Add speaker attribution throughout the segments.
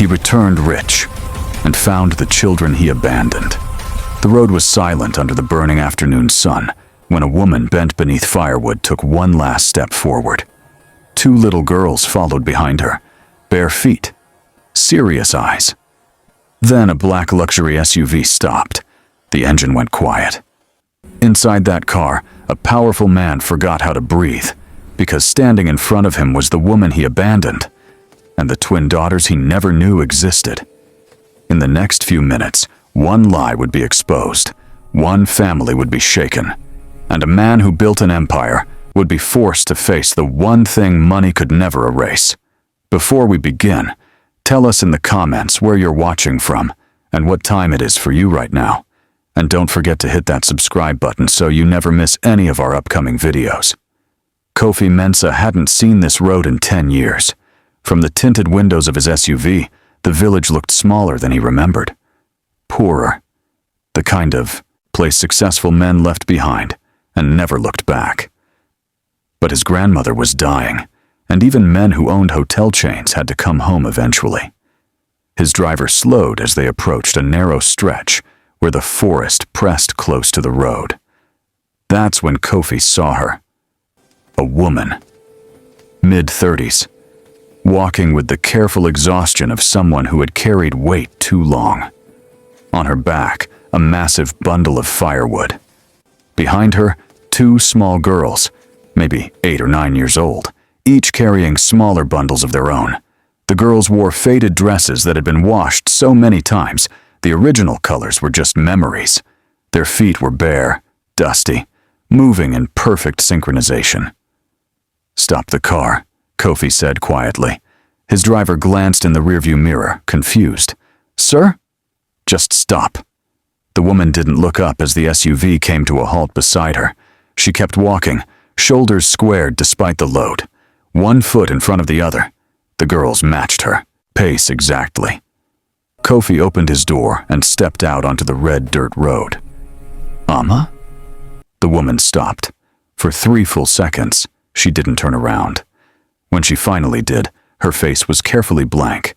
Speaker 1: He returned rich and found the children he abandoned. The road was silent under the burning afternoon sun when a woman bent beneath firewood took one last step forward. 2 little girls followed behind her, bare feet, serious eyes. Then a black luxury SUV stopped. The engine went quiet. Inside that car, a powerful man forgot how to breathe, because standing in front of him was the woman he abandoned, and the twin daughters he never knew existed. In the next few minutes, one lie would be exposed, one family would be shaken, and a man who built an empire would be forced to face the one thing money could never erase. Before we begin, tell us in the comments where you're watching from and what time it is for you right now. And don't forget to hit that subscribe button so you never miss any of our upcoming videos. Kofi Mensah hadn't seen this road in 10 years. From the tinted windows of his SUV, the village looked smaller than he remembered. Poorer. The kind of place successful men left behind and never looked back. But his grandmother was dying, and even men who owned hotel chains had to come home eventually. His driver slowed as they approached a narrow stretch where the forest pressed close to the road. That's when Kofi saw her. A woman, mid-30s, walking with the careful exhaustion of someone who had carried weight too long. On her back, a massive bundle of firewood. Behind her, 2 small girls, maybe 8 or 9 years old, each carrying smaller bundles of their own. The girls wore faded dresses that had been washed so many times, the original colors were just memories. Their feet were bare, dusty, moving in perfect synchronization. "Stop the car," Kofi said quietly. His driver glanced in the rearview mirror, confused. "Sir?" "Just stop." The woman didn't look up as the SUV came to a halt beside her. She kept walking, shoulders squared despite the load, 1 foot in front of the other. The girls matched her, pace exactly. Kofi opened his door and stepped out onto the red dirt road. "Amma?" The woman stopped. For 3 full seconds, she didn't turn around. When she finally did, her face was carefully blank,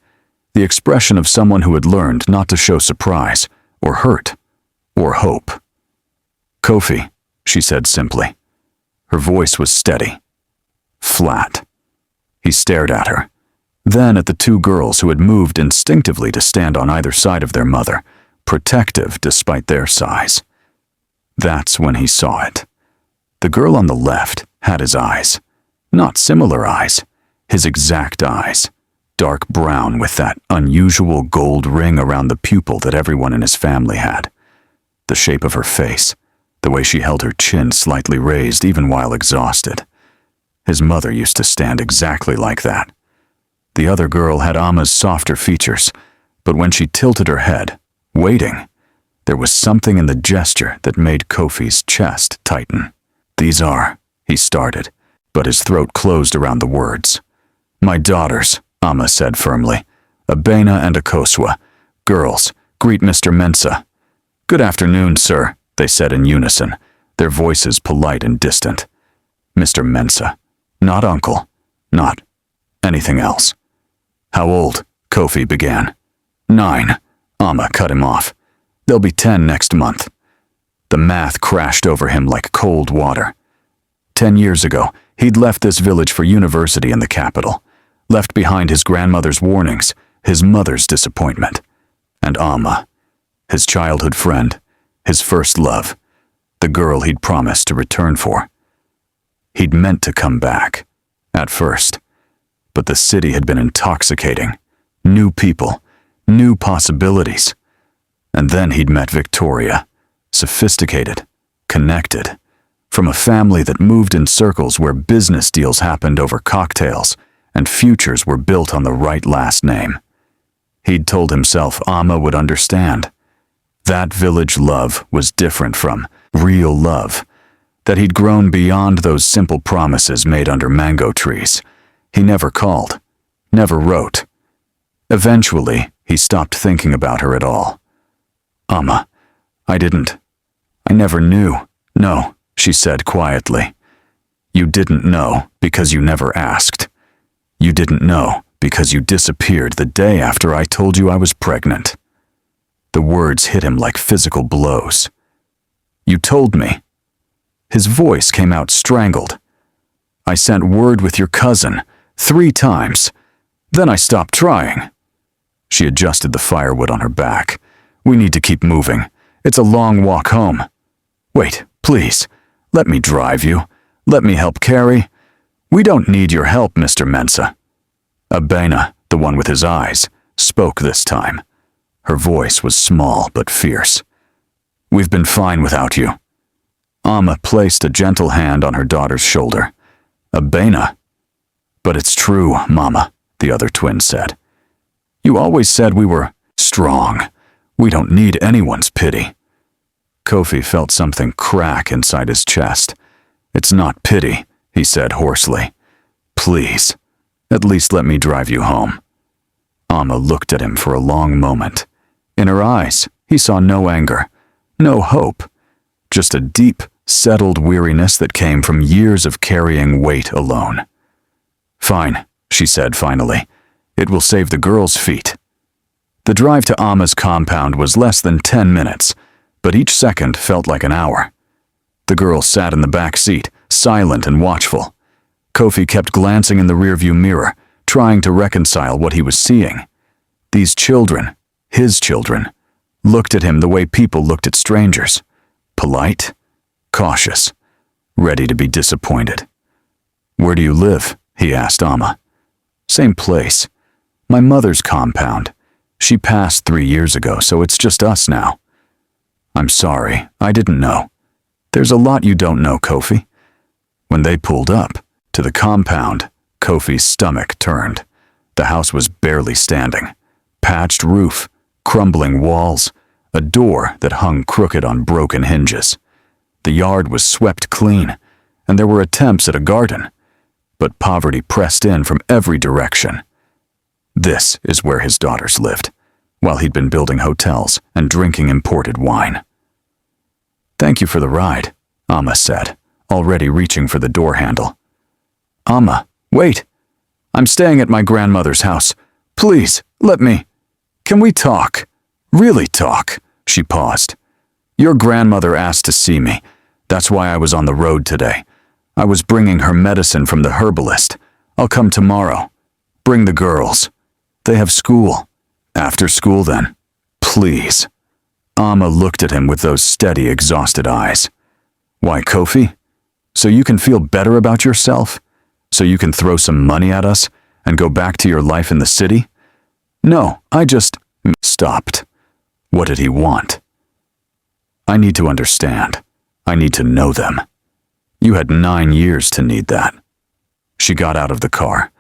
Speaker 1: the expression of someone who had learned not to show surprise, or hurt, or hope. "Kofi," she said simply. Her voice was steady, flat. He stared at her, then at the 2 girls who had moved instinctively to stand on either side of their mother, protective despite their size. That's when he saw it. The girl on the left had his eyes. Not similar eyes, his exact eyes. Dark brown with that unusual gold ring around the pupil that everyone in his family had. The shape of her face, the way she held her chin slightly raised even while exhausted. His mother used to stand exactly like that. The other girl had Amma's softer features, but when she tilted her head, waiting, there was something in the gesture that made Kofi's chest tighten. "These are," he started, but his throat closed around the words. "My daughters," Amma said firmly. "Abena and Akosua. Girls, greet Mr. Mensah." "Good afternoon, sir," they said in unison, their voices polite and distant. Mr. Mensah, not uncle, not anything else. "How old?" Kofi began. 9, Amma cut him off. "They'll be 10 next month." The math crashed over him like cold water. 10 years ago, he'd left this village for university in the capital, left behind his grandmother's warnings, his mother's disappointment, and Amma, his childhood friend, his first love, the girl he'd promised to return for. He'd meant to come back, at first, but the city had been intoxicating. New people, new possibilities. And then he'd met Victoria, sophisticated, connected, from a family that moved in circles where business deals happened over cocktails and futures were built on the right last name. He'd told himself Amma would understand. That village love was different from real love, that he'd grown beyond those simple promises made under mango trees. He never called, never wrote. Eventually, he stopped thinking about her at all. "Amma, I never knew." "No," she said quietly. "You didn't know because you never asked. You didn't know Because you disappeared the day after I told you I was pregnant." The words hit him like physical blows. "You told me." His voice came out strangled. "I sent word with your cousin 3 times. Then I stopped trying." She adjusted the firewood on her back. "We need to keep moving. It's a long walk home." "Wait, please. Let me drive you. Let me help carry." "We don't need your help, Mr. Mensah." Abena, the one with his eyes, spoke this time. Her voice was small but fierce. "We've been fine without you." Amma placed a gentle hand on her daughter's shoulder. "Abena." "But it's true, Mama," the other twin said. "You always said we were strong. We don't need anyone's pity." Kofi felt something crack inside his chest. "It's not pity," he said hoarsely. "Please, at least let me drive you home." Amma looked at him for a long moment. In her eyes, he saw no anger, no hope, just a deep, settled weariness that came from years of carrying weight alone. "Fine," she said finally. "It will save the girls' feet." The drive to Amma's compound was less than 10 minutes, but each second felt like an hour. The girl sat in the back seat, silent and watchful. Kofi kept glancing in the rearview mirror, trying to reconcile what he was seeing. These children, his children, looked at him the way people looked at strangers. Polite, cautious, ready to be disappointed. "Where do you live?" he asked Amma. "Same place. My mother's compound. She passed 3 years ago, so it's just us now." "I'm sorry, I didn't know. There's a lot you don't know, Kofi." When they pulled up to the compound, Kofi's stomach turned. The house was barely standing. Patched roof, crumbling walls, a door that hung crooked on broken hinges. The yard was swept clean, and there were attempts at a garden, but poverty pressed in from every direction. This is where his daughters lived, while he'd been building hotels and drinking imported wine. "Thank you for the ride," Amma said, already reaching for the door handle. "Amma, wait! I'm staying at my grandmother's house. Please, let me. Can we talk? Really talk?" She paused. "Your grandmother asked to see me. That's why I was on the road today. I was bringing her medicine from the herbalist. I'll come tomorrow. Bring the girls. They have school. After school then. Please." Amma looked at him with those steady, exhausted eyes. "Why, Kofi? So you can feel better about yourself? So you can throw some money at us and go back to your life in the city?" "No, I just..." stopped. What did he want? "I need to understand. I need to know them. You had 9 years to need that." She got out of the car.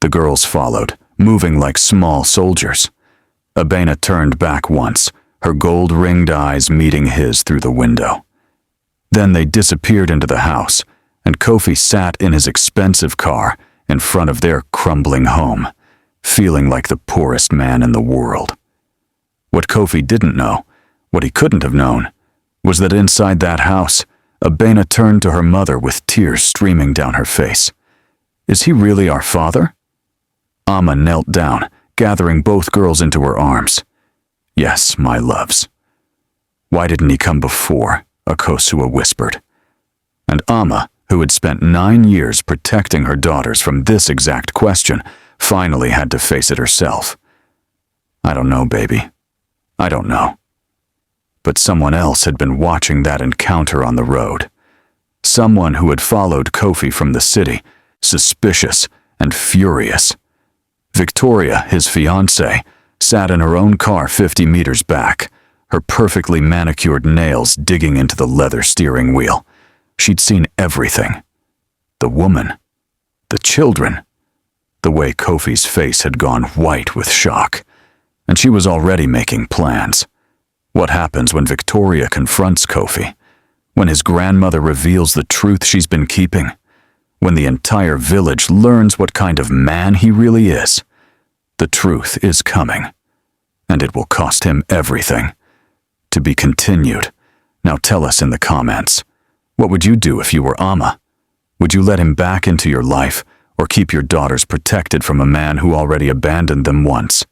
Speaker 1: The girls followed, moving like small soldiers. Abena turned back once, her gold-ringed eyes meeting his through the window. Then they disappeared into the house, and Kofi sat in his expensive car in front of their crumbling home, feeling like the poorest man in the world. What Kofi didn't know, what he couldn't have known, was that inside that house, Abena turned to her mother with tears streaming down her face. "Is he really our father?" Amma knelt down, gathering both girls into her arms. "Yes, my loves." "Why didn't he come before?" Akosua whispered. And Amma, who had spent 9 years protecting her daughters from this exact question, finally had to face it herself. "I don't know, baby. I don't know." But someone else had been watching that encounter on the road. Someone who had followed Kofi from the city, suspicious and furious. Victoria, his fiancée, sat in her own car 50 meters back, her perfectly manicured nails digging into the leather steering wheel. She'd seen everything. The woman. The children. The way Kofi's face had gone white with shock. And she was already making plans. What happens when Victoria confronts Kofi? When his grandmother reveals the truth she's been keeping? When the entire village learns what kind of man he really is? The truth is coming. And it will cost him everything. To be continued. Now tell us in the comments. What would you do if you were Amma? Would you let him back into your life, or keep your daughters protected from a man who already abandoned them once.